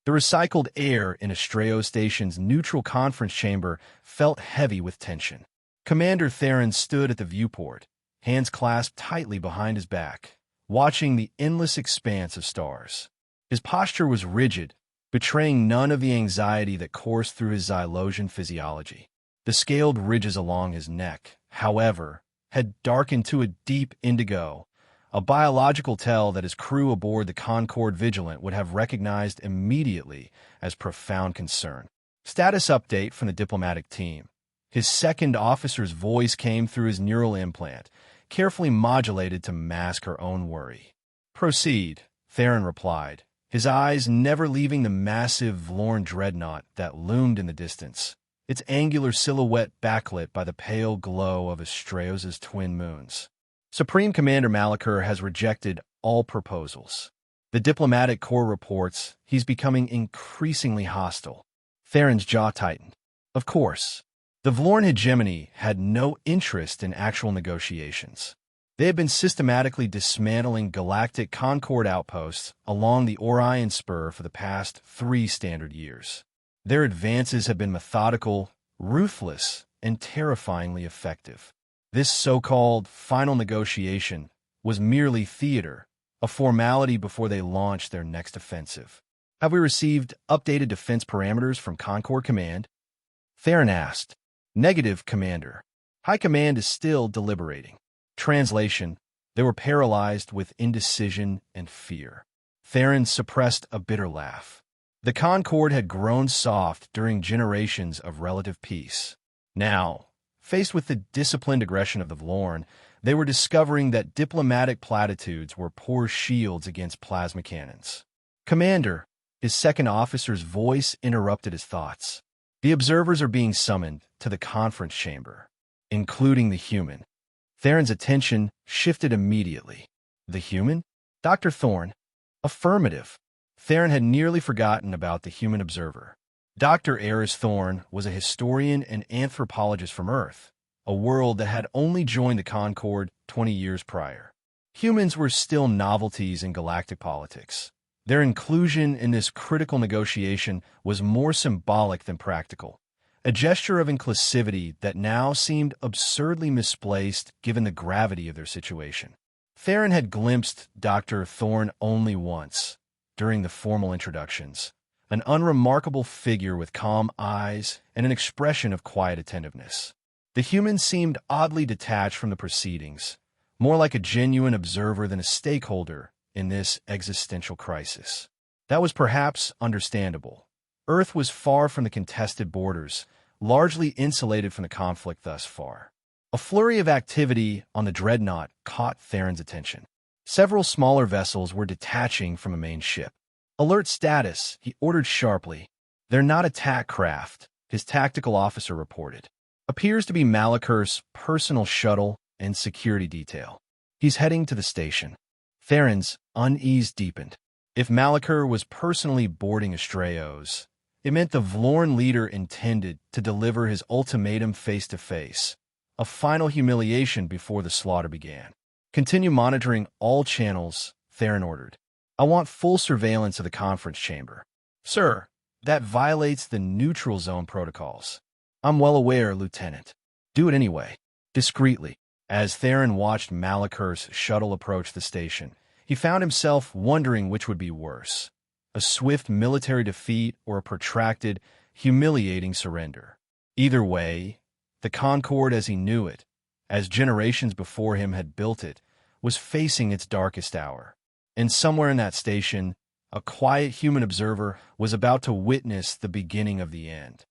The recycled air in Astraeo Station's neutral conference chamber felt heavy with tension. Commander Theron stood at the viewport, hands clasped tightly behind his back, watching the endless expanse of stars. His posture was rigid, betraying none of the anxiety that coursed through his Xylosian physiology. The scaled ridges along his neck, however, had darkened to a deep indigo, a biological tell that his crew aboard the Concorde Vigilant would have recognized immediately as profound concern. Status update from the diplomatic team. His second officer's voice came through his neural implant, carefully modulated to mask her own worry. Proceed, Theron replied, his eyes never leaving the massive Vlorn dreadnought that loomed in the distance, its angular silhouette backlit by the pale glow of Astraeos' twin moons. Supreme Commander Malachur has rejected all proposals. The diplomatic corps reports he's becoming increasingly hostile. Theron's jaw tightened. Of course, the Vlorn hegemony had no interest in actual negotiations. They had been systematically dismantling galactic Concorde outposts along the Orion Spur for the past 3 standard years. Their advances have been methodical, ruthless, and terrifyingly effective. This so-called final negotiation was merely theater, a formality before they launched their next offensive. Have we received updated defense parameters from Concorde Command? Theron asked. Negative, Commander. High Command is still deliberating. Translation: they were paralyzed with indecision and fear. Theron suppressed a bitter laugh. The Concorde had grown soft during generations of relative peace. Now, faced with the disciplined aggression of the Vlorn, they were discovering that diplomatic platitudes were poor shields against plasma cannons. Commander, his second officer's voice interrupted his thoughts. The observers are being summoned to the conference chamber, including the human. Theron's attention shifted immediately. The human? Dr. Thorne? Affirmative. Theron had nearly forgotten about the human observer. Dr. Eris Thorne was a historian and anthropologist from Earth, a world that had only joined the Concorde 20 years prior. Humans were still novelties in galactic politics. Their inclusion in this critical negotiation was more symbolic than practical, a gesture of inclusivity that now seemed absurdly misplaced given the gravity of their situation. Theron had glimpsed Dr. Thorne only once, during the formal introductions, an unremarkable figure with calm eyes and an expression of quiet attentiveness. The human seemed oddly detached from the proceedings, more like a genuine observer than a stakeholder in this existential crisis. That was perhaps understandable. Earth was far from the contested borders, largely insulated from the conflict thus far. A flurry of activity on the dreadnought caught Theron's attention. Several smaller vessels were detaching from a main ship. Alert status, he ordered sharply. They're not attack craft, his tactical officer reported. Appears to be Malachur's personal shuttle and security detail. He's heading to the station. Theron's unease deepened. If Malachur was personally boarding Astraeos, it meant the Vlorn leader intended to deliver his ultimatum face-to-face, a final humiliation before the slaughter began. Continue monitoring all channels, Theron ordered. I want full surveillance of the conference chamber. Sir, that violates the neutral zone protocols. I'm well aware, Lieutenant. Do it anyway, discreetly. As Theron watched Malachur's shuttle approach the station, he found himself wondering which would be worse, a swift military defeat or a protracted, humiliating surrender. Either way, the Concorde as he knew it, as generations before him had built it, was facing its darkest hour. And somewhere in that station, a quiet human observer was about to witness the beginning of the end.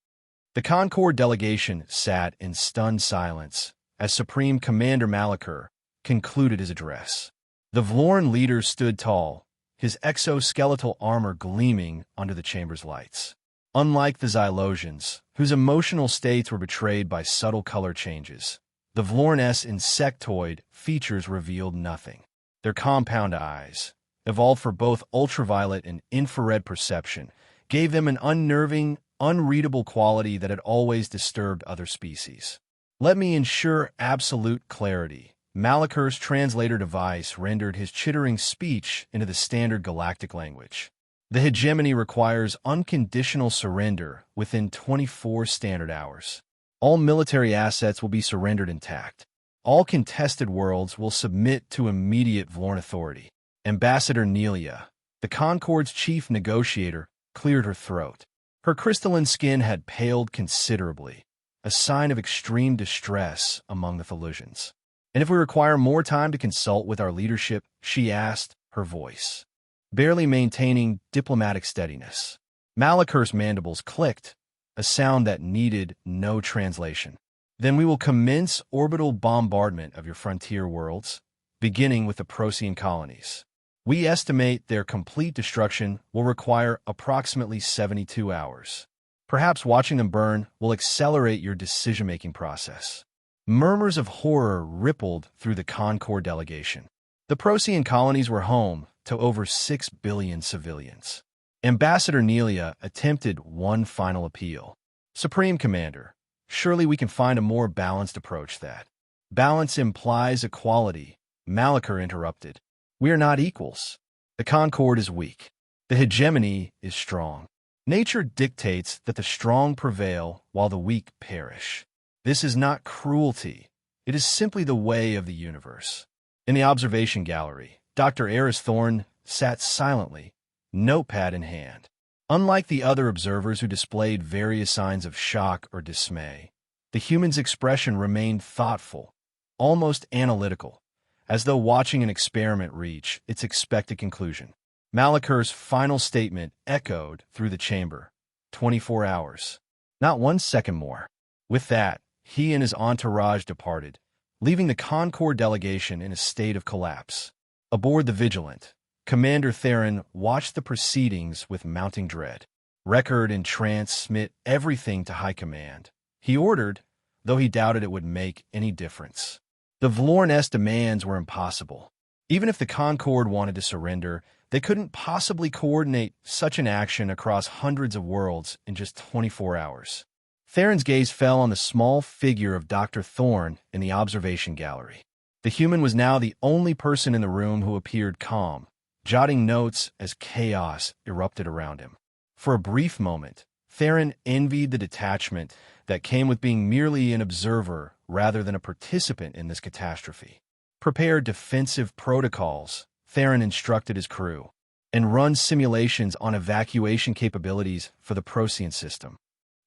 The Concorde delegation sat in stunned silence as Supreme Commander Malachur concluded his address. The Vlorn leader stood tall, his exoskeletal armor gleaming under the chamber's lights. Unlike the Xylosians, whose emotional states were betrayed by subtle color changes, the Vlorn's insectoid features revealed nothing. Their compound eyes, evolved for both ultraviolet and infrared perception, gave them an unnerving, unreadable quality that had always disturbed other species. Let me ensure absolute clarity. Malachur's translator device rendered his chittering speech into the standard galactic language. The hegemony requires unconditional surrender within 24 standard hours. All military assets will be surrendered intact. All contested worlds will submit to immediate Vlorn authority. Ambassador Nelia, the Concord's chief negotiator, cleared her throat. Her crystalline skin had paled considerably, a sign of extreme distress among the Thalusians. "And if we require more time to consult with our leadership," she asked, her voice barely maintaining diplomatic steadiness. Malakur's mandibles clicked, a sound that needed no translation. "Then we will commence orbital bombardment of your frontier worlds, beginning with the Procyon colonies. We estimate their complete destruction will require approximately 72 hours. Perhaps watching them burn will accelerate your decision-making process." Murmurs of horror rippled through the Concord delegation. The Procyon colonies were home to over 6 billion civilians. Ambassador Nelia attempted one final appeal. "Supreme Commander, surely we can find a more balanced approach that." "Balance implies equality," Malakur interrupted. "We are not equals. The Concord is weak. The hegemony is strong. Nature dictates that the strong prevail while the weak perish. This is not cruelty. It is simply the way of the universe." In the observation gallery, Dr. Eris Thorne sat silently, notepad in hand. Unlike the other observers who displayed various signs of shock or dismay, the human's expression remained thoughtful, almost analytical, as though watching an experiment reach its expected conclusion. Malakur's final statement echoed through the chamber. 24 hours. Not 1 second more. With that, he and his entourage departed, leaving the Concord delegation in a state of collapse. Aboard the Vigilant, Commander Theron watched the proceedings with mounting dread. Record and transmit everything to High Command, he ordered, though he doubted it would make any difference. The Vlorn-S demands were impossible. Even if the Concord wanted to surrender, they couldn't possibly coordinate such an action across hundreds of worlds in just 24 hours. Theron's gaze fell on the small figure of Dr. Thorne in the observation gallery. The human was now the only person in the room who appeared calm, jotting notes as chaos erupted around him. For a brief moment, Theron envied the detachment that came with being merely an observer rather than a participant in this catastrophe. "Prepare defensive protocols," Theron instructed his crew, "and run simulations on evacuation capabilities for the Procyon system."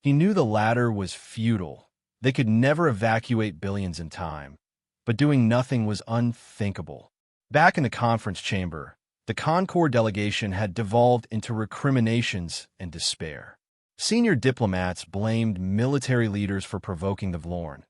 He knew the latter was futile. They could never evacuate billions in time, but doing nothing was unthinkable. Back in the conference chamber, the Concord delegation had devolved into recriminations and despair. Senior diplomats blamed military leaders for provoking the Vlorn.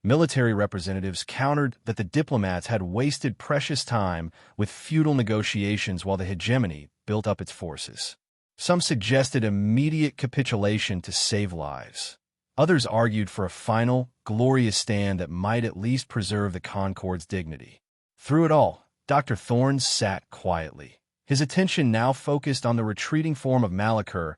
Military representatives countered that the diplomats had wasted precious time with futile negotiations while the hegemony built up its forces. Some suggested immediate capitulation to save lives. Others argued for a final, glorious stand that might at least preserve the Concord's dignity. Through it all, Dr. Thorne sat quietly, his attention now focused on the retreating form of Malakur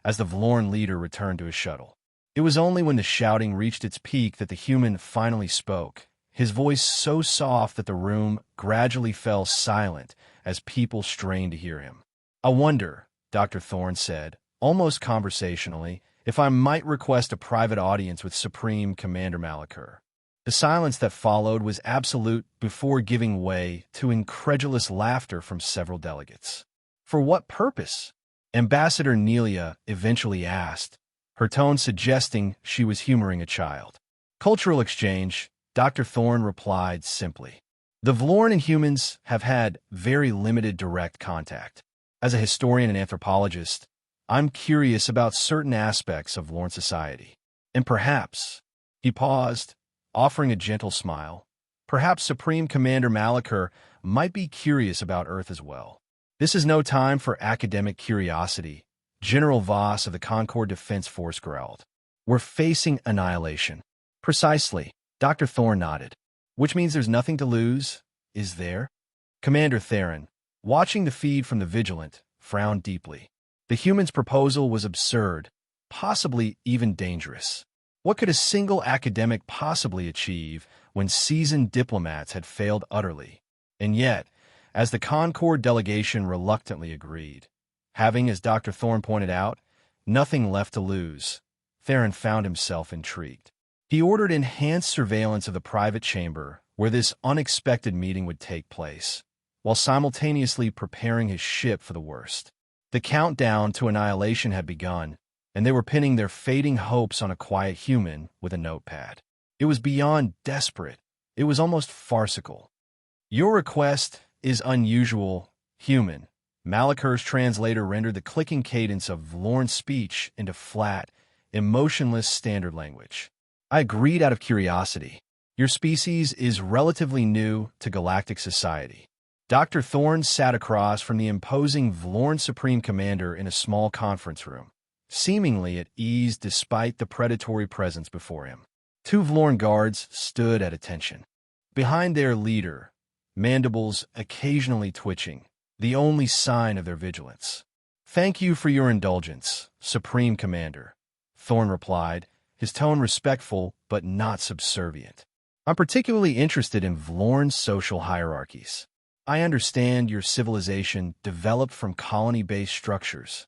as the Vlorn leader returned to his shuttle. It was only when the shouting reached its peak that the human finally spoke, his voice so soft that the room gradually fell silent as people strained to hear him. "I wonder," Dr. Thorne said, almost conversationally, "if I might request a private audience with Supreme Commander Malakur." The silence that followed was absolute before giving way to incredulous laughter from several delegates. "For what purpose?" Ambassador Nelia eventually asked, her tone suggesting she was humoring a child. "Cultural exchange," Dr. Thorne replied simply. "The Vlorn and humans have had very limited direct contact. As a historian and anthropologist, I'm curious about certain aspects of Vlorn society. And perhaps," he paused, offering a gentle smile, "perhaps Supreme Commander Malakur might be curious about Earth as well." "This is no time for academic curiosity," General Voss of the Concord Defense Force growled. "We're facing annihilation." "Precisely," Dr. Thorne nodded. "Which means there's nothing to lose, is there?" Commander Theron, watching the feed from the Vigilant, frowned deeply. The human's proposal was absurd, possibly even dangerous. What could a single academic possibly achieve when seasoned diplomats had failed utterly? And yet, as the Concord delegation reluctantly agreed, Having, as Dr. Thorne pointed out, nothing left to lose, Theron found himself intrigued. He ordered enhanced surveillance of the private chamber where this unexpected meeting would take place, while simultaneously preparing his ship for the worst. The countdown to annihilation had begun, and they were pinning their fading hopes on a quiet human with a notepad. It was beyond desperate. It was almost farcical. "Your request is unusual, human." Malaker's translator rendered the clicking cadence of Vlorn's speech into flat, emotionless standard language. "I agreed out of curiosity. Your species is relatively new to galactic society." Dr. Thorne sat across from the imposing Vlorn Supreme Commander in a small conference room, seemingly at ease despite the predatory presence before him. Two Vlorn guards stood at attention. Behind their leader, mandibles occasionally twitching, the only sign of their vigilance. "Thank you for your indulgence, Supreme Commander," Thorne replied, his tone respectful but not subservient. "I'm particularly interested in Vlorn's social hierarchies. I understand your civilization developed from colony-based structures."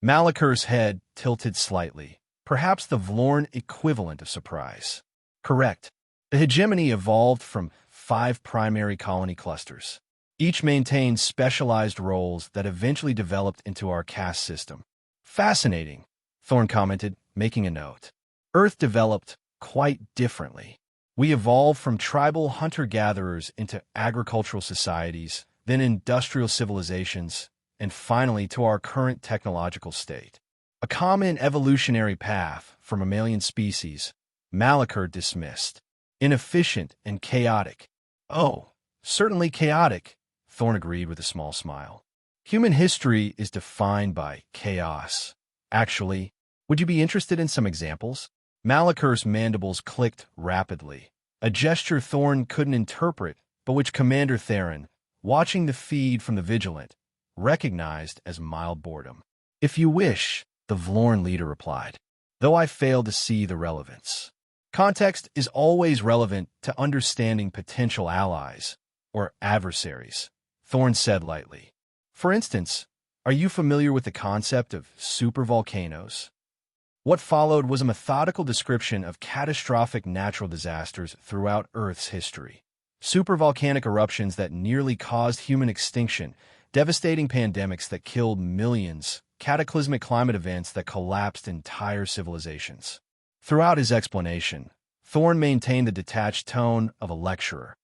Malaker's head tilted slightly, perhaps the Vlorn equivalent of surprise. "Correct. The hegemony evolved from 5 primary colony clusters. Each maintained specialized roles that eventually developed into our caste system." "Fascinating," Thorne commented, making a note. "Earth developed quite differently. We evolved from tribal hunter-gatherers into agricultural societies, then industrial civilizations, and finally to our current technological state. A common evolutionary path for mammalian species," Malaker dismissed. "Inefficient and chaotic." "Oh, certainly chaotic," Thorne agreed with a small smile. "Human history is defined by chaos. Actually, would you be interested in some examples?" Malaker's mandibles clicked rapidly, a gesture Thorne couldn't interpret, but which Commander Theron, watching the feed from the Vigilant, recognized as mild boredom. "If you wish," the Vlorn leader replied, "though I fail to see the relevance." Context is always relevant to understanding potential allies or adversaries, Thorne said lightly. "For instance, are you familiar with the concept of supervolcanoes?" What followed was a methodical description of catastrophic natural disasters throughout Earth's history. Supervolcanic eruptions that nearly caused human extinction, devastating pandemics that killed millions, cataclysmic climate events that collapsed entire civilizations. Throughout his explanation, Thorne maintained the detached tone of a lecturer,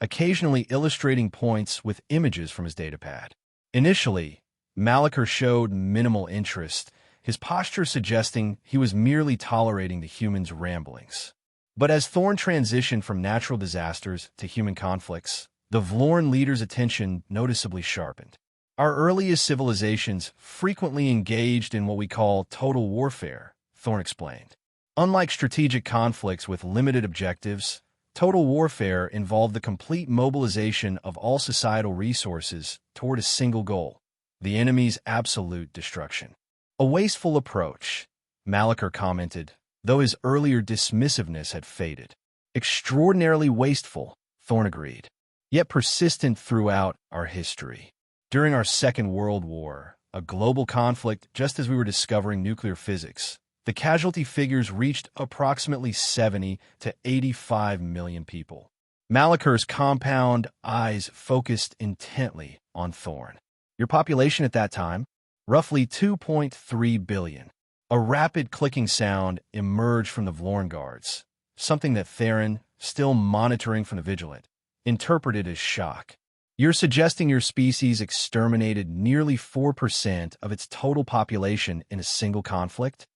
occasionally illustrating points with images from his datapad. Initially, Malaker showed minimal interest, his posture suggesting he was merely tolerating the human's ramblings. But as Thorne transitioned from natural disasters to human conflicts, the Vlorn leader's attention noticeably sharpened. "Our earliest civilizations frequently engaged in what we call total warfare," Thorne explained. "Unlike strategic conflicts with limited objectives, total warfare involved the complete mobilization of all societal resources toward a single goal: the enemy's absolute destruction." "A wasteful approach," Malaker commented, though his earlier dismissiveness had faded. "Extraordinarily wasteful," Thorne agreed, "yet persistent throughout our history. During our Second World War, a global conflict just as we were discovering nuclear physics, the casualty figures reached approximately 70 to 85 million people." Malaker's compound eyes focused intently on Thorne. "Your population at that time?" "Roughly 2.3 billion. A rapid clicking sound emerged from the Vlorn guards, something that Theron, still monitoring from the Vigilant, interpreted as shock. "You're suggesting your species exterminated nearly 4% of its total population in a single conflict?"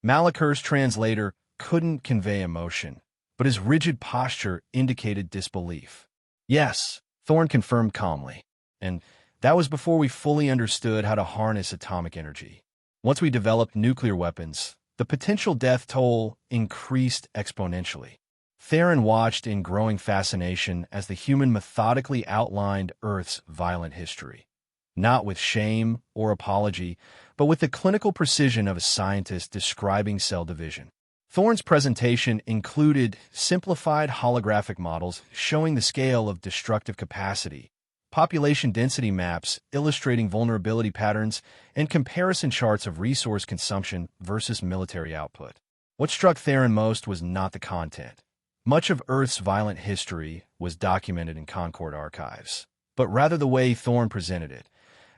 Malaker's translator couldn't convey emotion, but his rigid posture indicated disbelief. "Yes," Thorne confirmed calmly, "and that was before we fully understood how to harness atomic energy. Once we developed nuclear weapons, the potential death toll increased exponentially." Theron watched in growing fascination as the human methodically outlined Earth's violent history, not with shame or apology, but with the clinical precision of a scientist describing cell division. Thorne's presentation included simplified holographic models showing the scale of destructive capacity, population density maps illustrating vulnerability patterns, and comparison charts of resource consumption versus military output. What struck Theron most was not the content. Much of Earth's violent history was documented in Concord archives, but rather the way Thorne presented it,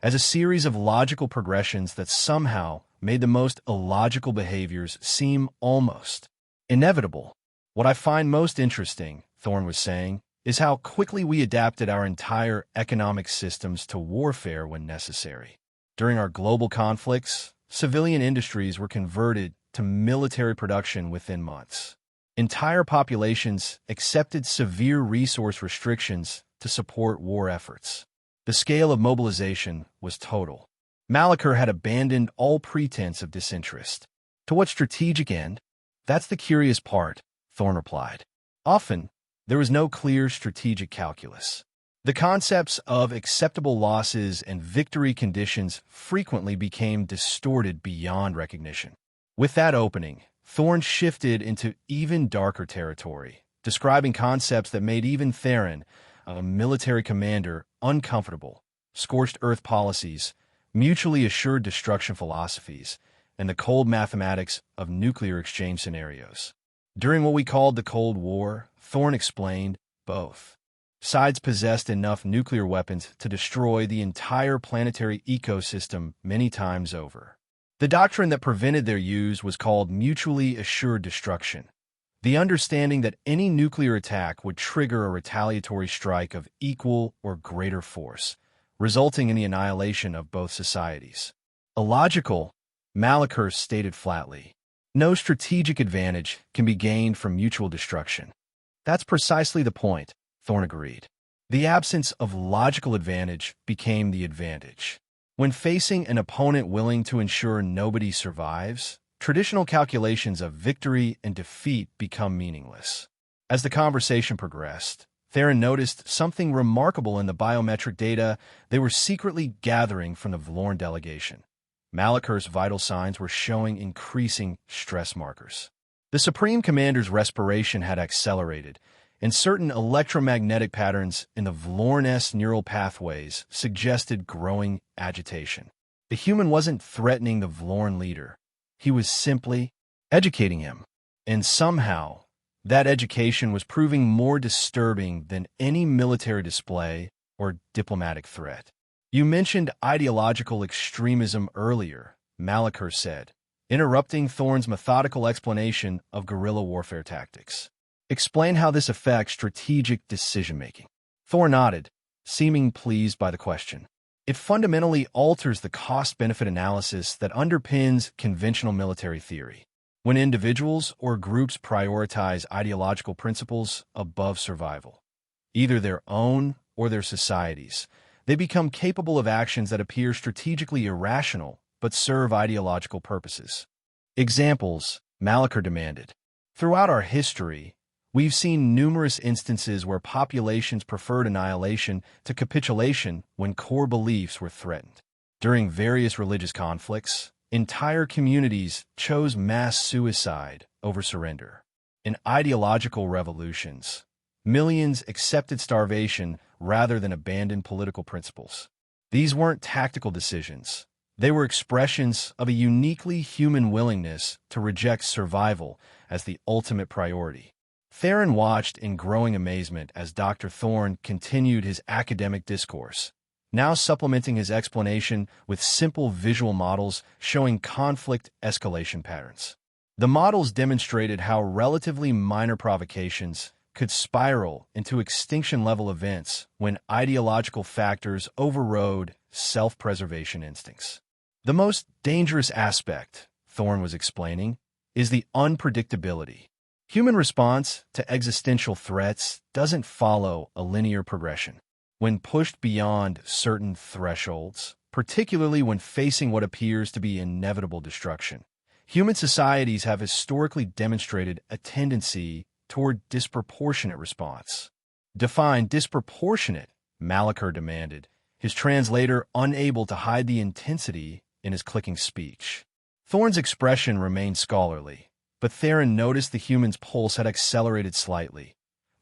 as a series of logical progressions that somehow made the most illogical behaviors seem almost inevitable. What I find most interesting, Thorne was saying, is how quickly we adapted our entire economic systems to warfare when necessary. During our global conflicts, civilian industries were converted to military production within months. Entire populations accepted severe resource restrictions to support war efforts. The scale of mobilization was total. Malachar had abandoned all pretense of disinterest. To what strategic end? That's the curious part, Thorne replied. Often, there was no clear strategic calculus. The concepts of acceptable losses and victory conditions frequently became distorted beyond recognition. With that opening, Thorne shifted into even darker territory, describing concepts that made even Theron, a military commander, uncomfortable: scorched earth policies, mutually assured destruction philosophies, and the cold mathematics of nuclear exchange scenarios. During what we called the Cold War, Thorne explained, both sides possessed enough nuclear weapons to destroy the entire planetary ecosystem many times over. The doctrine that prevented their use was called mutually assured destruction, the understanding that any nuclear attack would trigger a retaliatory strike of equal or greater force, resulting in the annihilation of both societies. Illogical, Malachar stated flatly. No strategic advantage can be gained from mutual destruction. That's precisely the point, Thorne agreed. The absence of logical advantage became the advantage. When facing an opponent willing to ensure nobody survives, traditional calculations of victory and defeat become meaningless. As the conversation progressed, Theron noticed something remarkable in the biometric data they were secretly gathering from the Vlorn delegation. Malachar's vital signs were showing increasing stress markers. The Supreme Commander's respiration had accelerated, and certain electromagnetic patterns in the Vlorn-S neural pathways suggested growing agitation. The human wasn't threatening the Vlorn leader. He was simply educating him. And somehow, that education was proving more disturbing than any military display or diplomatic threat. You mentioned ideological extremism earlier, Malachar said, interrupting Thorne's methodical explanation of guerrilla warfare tactics. Explain how this affects strategic decision-making. Thorne nodded, seeming pleased by the question. It fundamentally alters the cost-benefit analysis that underpins conventional military theory. When individuals or groups prioritize ideological principles above survival, either their own or their societies, they become capable of actions that appear strategically irrational but serve ideological purposes. Examples, Malachar demanded. Throughout our history, we've seen numerous instances where populations preferred annihilation to capitulation when core beliefs were threatened. During various religious conflicts, entire communities chose mass suicide over surrender. In ideological revolutions, millions accepted starvation rather than abandon political principles. These weren't tactical decisions. They were expressions of a uniquely human willingness to reject survival as the ultimate priority. Theron watched in growing amazement as Dr. Thorne continued his academic discourse, now supplementing his explanation with simple visual models showing conflict escalation patterns. The models demonstrated how relatively minor provocations could spiral into extinction-level events when ideological factors overrode self-preservation instincts. The most dangerous aspect, Thorne was explaining, is the unpredictability. Human response to existential threats doesn't follow a linear progression. When pushed beyond certain thresholds, particularly when facing what appears to be inevitable destruction, human societies have historically demonstrated a tendency toward disproportionate response. Define disproportionate, Malachar demanded, his translator unable to hide the intensity in his clicking speech. Thorne's expression remained scholarly, but Theron noticed the human's pulse had accelerated slightly.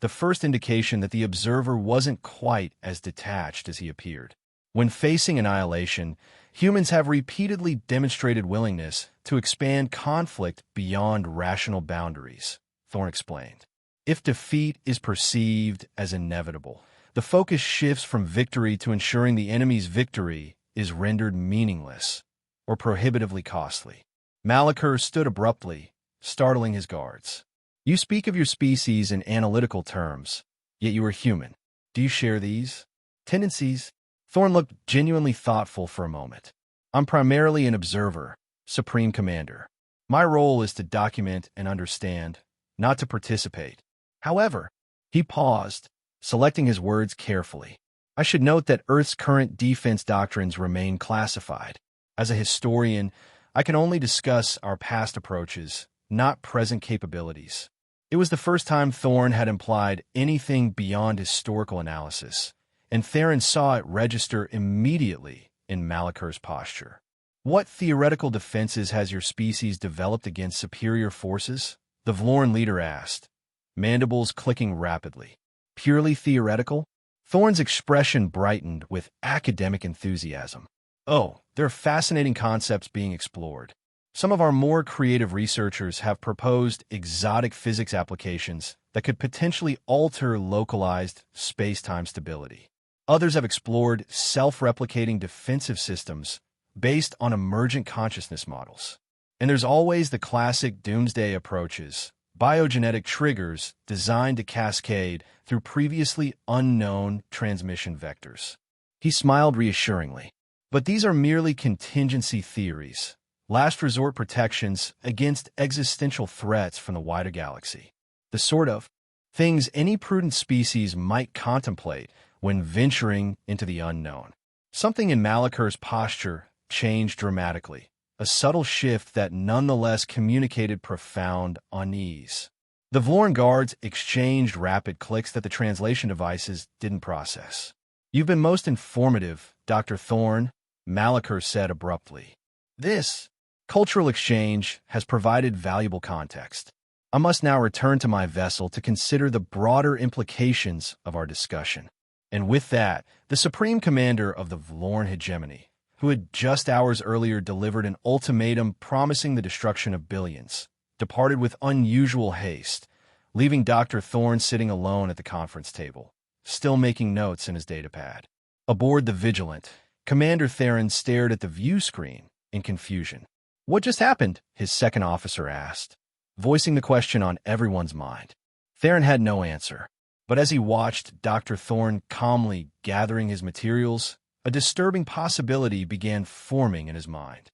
the first indication that the observer wasn't quite as detached as he appeared. When facing annihilation, humans have repeatedly demonstrated willingness to expand conflict beyond rational boundaries, Thorne explained. If defeat is perceived as inevitable, the focus shifts from victory to ensuring the enemy's victory is rendered meaningless or prohibitively costly. Malachur stood abruptly, startling his guards. You speak of your species in analytical terms, yet you are human. Do you share these tendencies? Thorne looked genuinely thoughtful for a moment. I'm primarily an observer, Supreme Commander. My role is to document and understand, not to participate. However, he paused, selecting his words carefully. I should note that Earth's current defense doctrines remain classified. As a historian, I can only discuss our past approaches, not present capabilities. It was the first time Thorne had implied anything beyond historical analysis, and Theron saw it register immediately in Malachur's posture. What theoretical defenses has your species developed against superior forces? The Vloran leader asked, mandibles clicking rapidly. Purely theoretical? Thorne's expression brightened with academic enthusiasm. Oh, there are fascinating concepts being explored. Some of our more creative researchers have proposed exotic physics applications that could potentially alter localized space-time stability. Others have explored self-replicating defensive systems based on emergent consciousness models. And there's always the classic doomsday approaches, biogenetic triggers designed to cascade through previously unknown transmission vectors. He smiled reassuringly. But these are merely contingency theories, last resort protections against existential threats from the wider galaxy. The sort of things any prudent species might contemplate when venturing into the unknown. Something in Malachur's posture changed dramatically, a subtle shift that nonetheless communicated profound unease. The Vloran guards exchanged rapid clicks that the translation devices didn't process. You've been most informative, Dr. Thorne, Malachur said abruptly. This cultural exchange has provided valuable context. I must now return to my vessel to consider the broader implications of our discussion. And with that, the Supreme Commander of the Vloran hegemony, who had just hours earlier delivered an ultimatum promising the destruction of billions, departed with unusual haste, leaving Dr. Thorne sitting alone at the conference table, still making notes in his datapad. Aboard the Vigilant, Commander Theron stared at the view screen in confusion. What just happened? His second officer asked, voicing the question on everyone's mind. Theron had no answer, but as he watched Dr. Thorne calmly gathering his materials, a disturbing possibility began forming in his mind.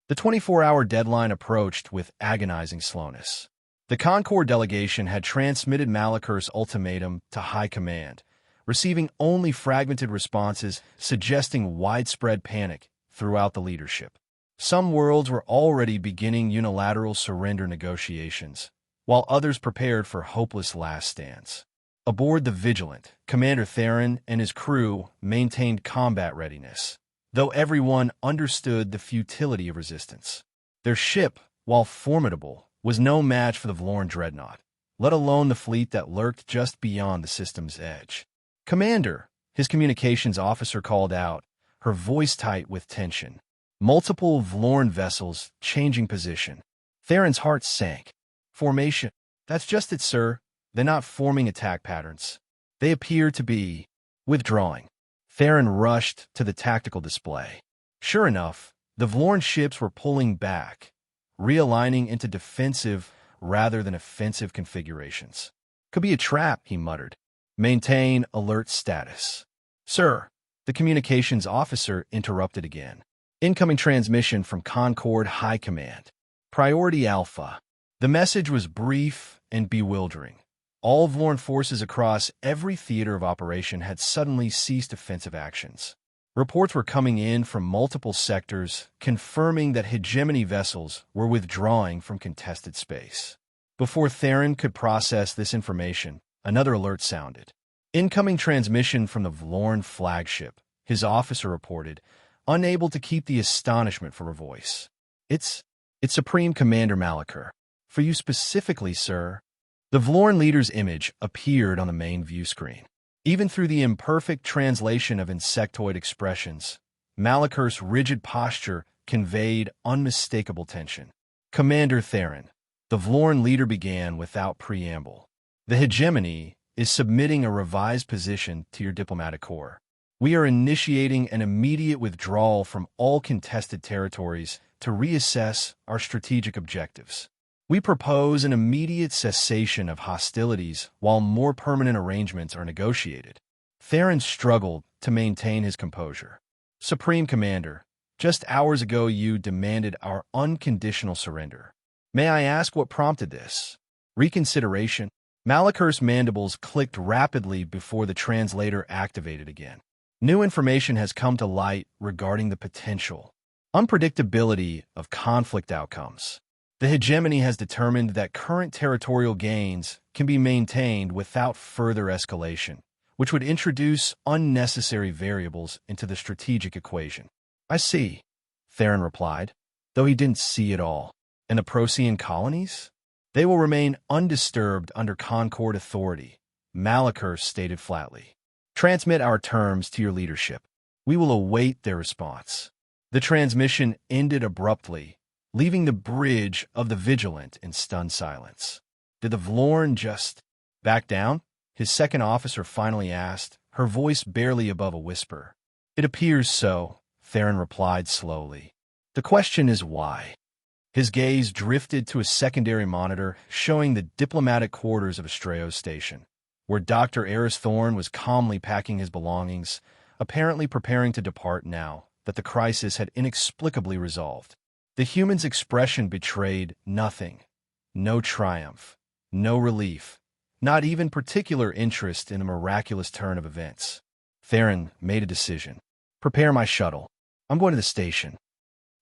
The 24-hour deadline approached with agonizing slowness. The Concord delegation had transmitted Malachur's ultimatum to High Command, receiving only fragmented responses suggesting widespread panic throughout the leadership. Some worlds were already beginning unilateral surrender negotiations, while others prepared for hopeless last stands. Aboard the Vigilant, Commander Theron and his crew maintained combat readiness, though everyone understood the futility of resistance. Their ship, while formidable, was no match for the Vloran dreadnought, let alone the fleet that lurked just beyond the system's edge. Commander, his communications officer called out, her voice tight with tension. Multiple Vloran vessels changing position. Theron's heart sank. Formation. That's just it, sir. They're not forming attack patterns. They appear to be withdrawing. Theron rushed to the tactical display. Sure enough, the Vloran ships were pulling back, realigning into defensive rather than offensive configurations. Could be a trap, he muttered. Maintain alert status. Sir, the communications officer interrupted again. Incoming transmission from Concord High Command. Priority Alpha. The message was brief and bewildering. All Vloran forces across every theater of operation had suddenly ceased offensive actions. Reports were coming in from multiple sectors, confirming that hegemony vessels were withdrawing from contested space. Before Theron could process this information, another alert sounded. Incoming transmission from the Vloran flagship, his officer reported, unable to keep the astonishment from her voice. It's Supreme Commander Malachur. For you specifically, sir. The Vlorn leader's image appeared on the main view screen. Even through the imperfect translation of insectoid expressions, Malakur's rigid posture conveyed unmistakable tension. Commander Theron, the Vlorn leader began without preamble. The hegemony is submitting a revised position to your diplomatic corps. We are initiating an immediate withdrawal from all contested territories to reassess our strategic objectives. We propose an immediate cessation of hostilities while more permanent arrangements are negotiated. Theron struggled to maintain his composure. Supreme Commander, just hours ago you demanded our unconditional surrender. May I ask what prompted this? Reconsideration? Malakur's mandibles clicked rapidly before the translator activated again. New information has come to light regarding the potential unpredictability of conflict outcomes. The hegemony has determined that current territorial gains can be maintained without further escalation, which would introduce unnecessary variables into the strategic equation. I see, Theron replied, though he didn't see it all. And the Procyon colonies? They will remain undisturbed under Concord authority, Malakur stated flatly. Transmit our terms to your leadership. We will await their response. The transmission ended abruptly, leaving the bridge of the vigilant in stunned silence. Did the Vlorn just back down? His second officer finally asked, her voice barely above a whisper. It appears so, Theron replied slowly. The question is why? His gaze drifted to a secondary monitor showing the diplomatic quarters of Astraeo's station, where Dr. Eris Thorne was calmly packing his belongings, apparently preparing to depart now that the crisis had inexplicably resolved. The human's expression betrayed nothing. No triumph, no relief, not even particular interest in the miraculous turn of events. Theron made a decision. Prepare my shuttle. I'm going to the station.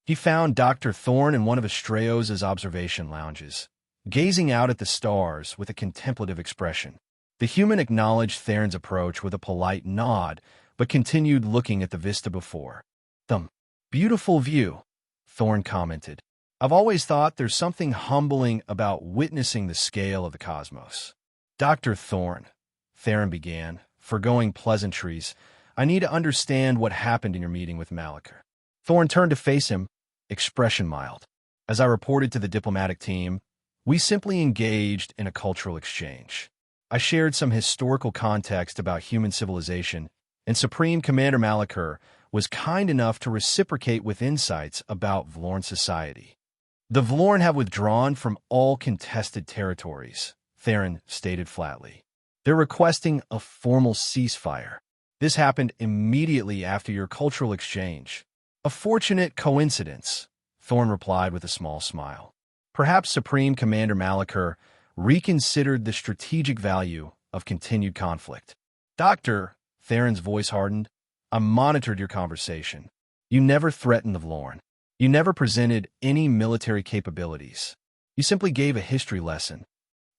He found Dr. Thorne in one of Astraeo's observation lounges, gazing out at the stars with a contemplative expression. The human acknowledged Theron's approach with a polite nod, but continued looking at the vista before. Beautiful view, Thorne commented. I've always thought there's something humbling about witnessing the scale of the cosmos. Dr. Thorne, Theron began, foregoing pleasantries, I need to understand what happened in your meeting with Malakur. Thorne turned to face him, expression mild. As I reported to the diplomatic team, we simply engaged in a cultural exchange. I shared some historical context about human civilization, and Supreme Commander Malakur was kind enough to reciprocate with insights about Vlorn society. The Vlorn have withdrawn from all contested territories, Theron stated flatly. They're requesting a formal ceasefire. This happened immediately after your cultural exchange. A fortunate coincidence, Thorne replied with a small smile. Perhaps Supreme Commander Malakur reconsidered the strategic value of continued conflict. Doctor, Theron's voice hardened, I monitored your conversation. You never threatened the Vlorn. You never presented any military capabilities. You simply gave a history lesson.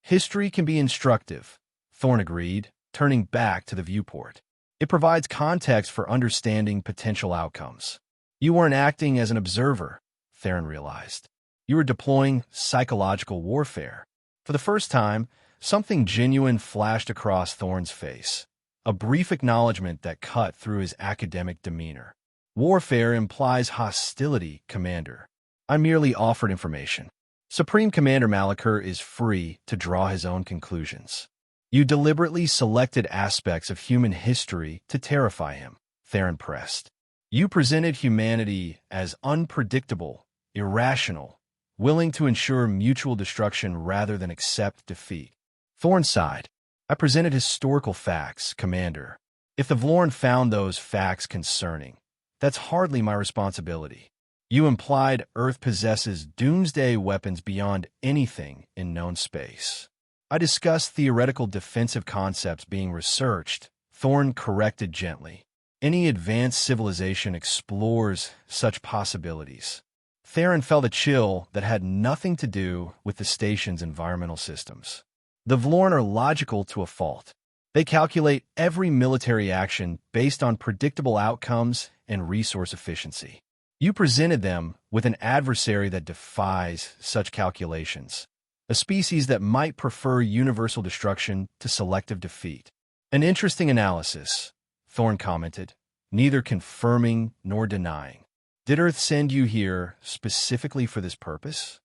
History can be instructive, Thorne agreed, turning back to the viewport. It provides context for understanding potential outcomes. You weren't acting as an observer, Theron realized. You were deploying psychological warfare. For the first time, something genuine flashed across Thorne's face. A brief acknowledgement that cut through his academic demeanor. Warfare implies hostility, Commander. I merely offered information. Supreme Commander Malakur is free to draw his own conclusions. You deliberately selected aspects of human history to terrify him, Theron pressed. You presented humanity as unpredictable, irrational, willing to ensure mutual destruction rather than accept defeat. Thorne sighed. I presented historical facts, Commander. If the Vlorn found those facts concerning, that's hardly my responsibility. You implied Earth possesses doomsday weapons beyond anything in known space. I discussed theoretical defensive concepts being researched, Thorne corrected gently. Any advanced civilization explores such possibilities. Theron felt a chill that had nothing to do with the station's environmental systems. The Vlorn are logical to a fault. They calculate every military action based on predictable outcomes and resource efficiency. You presented them with an adversary that defies such calculations, a species that might prefer universal destruction to selective defeat. An interesting analysis, Thorne commented, neither confirming nor denying. Did Earth send you here specifically for this purpose?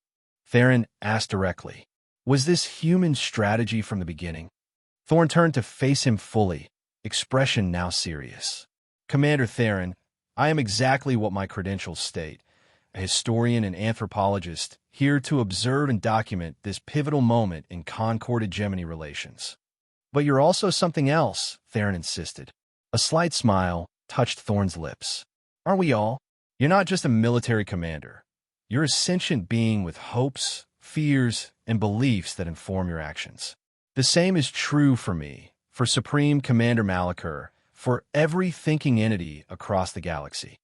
Theron asked directly. Was this human strategy from the beginning? Thorne turned to face him fully, expression now serious. Commander Theron, I am exactly what my credentials state, a historian and anthropologist, here to observe and document this pivotal moment in Concord-Gemini relations. But you're also something else, Theron insisted. A slight smile touched Thorne's lips. Aren't we all? You're not just a military commander. You're a sentient being with hopes, fears, and beliefs that inform your actions. The same is true for me, for Supreme Commander Malachur, for every thinking entity across the galaxy.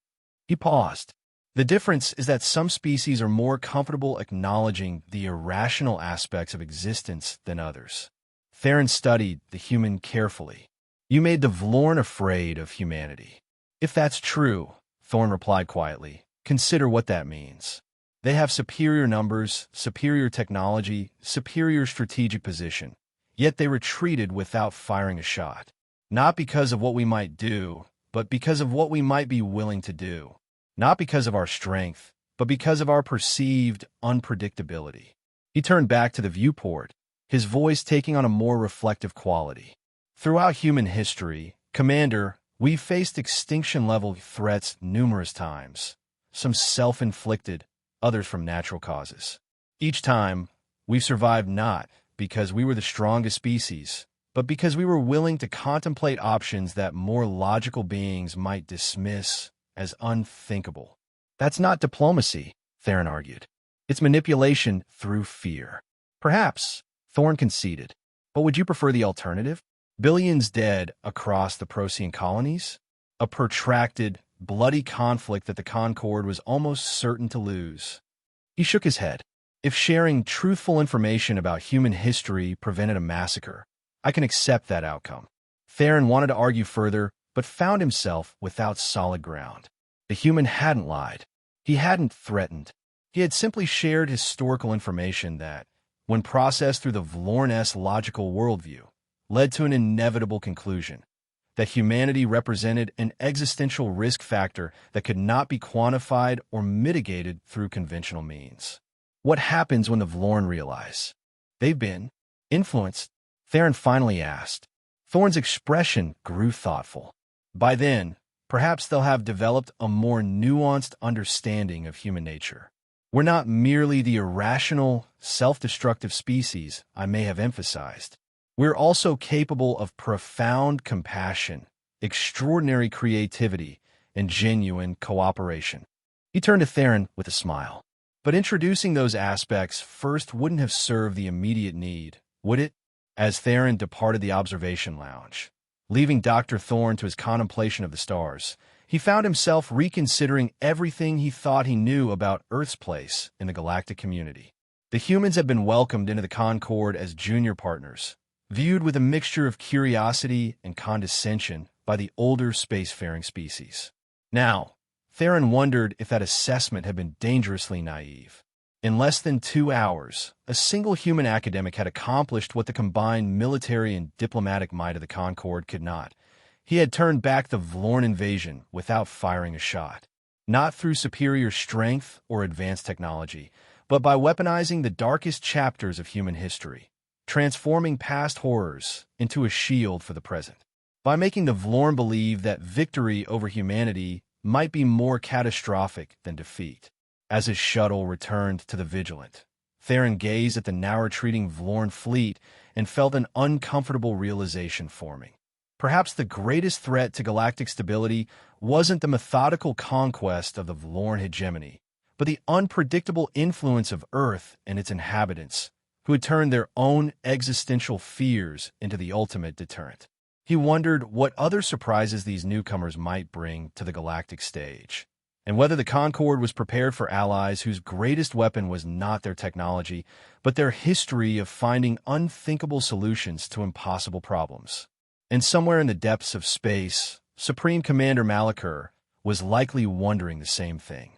He paused. The difference is that some species are more comfortable acknowledging the irrational aspects of existence than others. Theron studied the human carefully. You made the Vlorn afraid of humanity. If that's true, Thorne replied quietly, consider what that means. They have superior numbers, superior technology, superior strategic position, yet they retreated without firing a shot. Not because of what we might do, but because of what we might be willing to do. Not because of our strength, but because of our perceived unpredictability. He turned back to the viewport, his voice taking on a more reflective quality. Throughout human history, Commander, we've faced extinction-level threats numerous times, some self-inflicted, others from natural causes. Each time, we've survived not because we were the strongest species, but because we were willing to contemplate options that more logical beings might dismiss as unthinkable. That's not diplomacy, Theron argued. It's manipulation through fear. Perhaps, Thorne conceded. But would you prefer the alternative? Billions dead across the Procyon colonies? A protracted, bloody conflict that the Concord was almost certain to lose. He shook his head. If sharing truthful information about human history prevented a massacre, I can accept that outcome. Theron wanted to argue further, but found himself without solid ground. The human hadn't lied. He hadn't threatened. He had simply shared historical information that, when processed through the Vlorn-esque logical worldview, led to an inevitable conclusion, that humanity represented an existential risk factor that could not be quantified or mitigated through conventional means. What happens when the Vlorn realize they've been influenced? Theron finally asked. Thorne's expression grew thoughtful. By then, perhaps they'll have developed a more nuanced understanding of human nature. We're not merely the irrational, self-destructive species I may have emphasized. We're also capable of profound compassion, extraordinary creativity, and genuine cooperation. He turned to Theron with a smile. But introducing those aspects first wouldn't have served the immediate need, would it? As Theron departed the observation lounge, leaving Dr. Thorne to his contemplation of the stars, he found himself reconsidering everything he thought he knew about Earth's place in the galactic community. The humans had been welcomed into the Concord as junior partners, viewed with a mixture of curiosity and condescension by the older spacefaring species. Now, Theron wondered if that assessment had been dangerously naive. In less than 2 hours, a single human academic had accomplished what the combined military and diplomatic might of the Concord could not. He had turned back the Vlorn invasion without firing a shot. Not through superior strength or advanced technology, but by weaponizing the darkest chapters of human history, transforming past horrors into a shield for the present. By making the Vlorn believe that victory over humanity might be more catastrophic than defeat. As his shuttle returned to the Vigilant, Theron gazed at the now-retreating Vlorn fleet and felt an uncomfortable realization forming. Perhaps the greatest threat to galactic stability wasn't the methodical conquest of the Vlorn hegemony, but the unpredictable influence of Earth and its inhabitants, who had turned their own existential fears into the ultimate deterrent. He wondered what other surprises these newcomers might bring to the galactic stage, and whether the Concord was prepared for allies whose greatest weapon was not their technology, but their history of finding unthinkable solutions to impossible problems. And somewhere in the depths of space, Supreme Commander Malachur was likely wondering the same thing.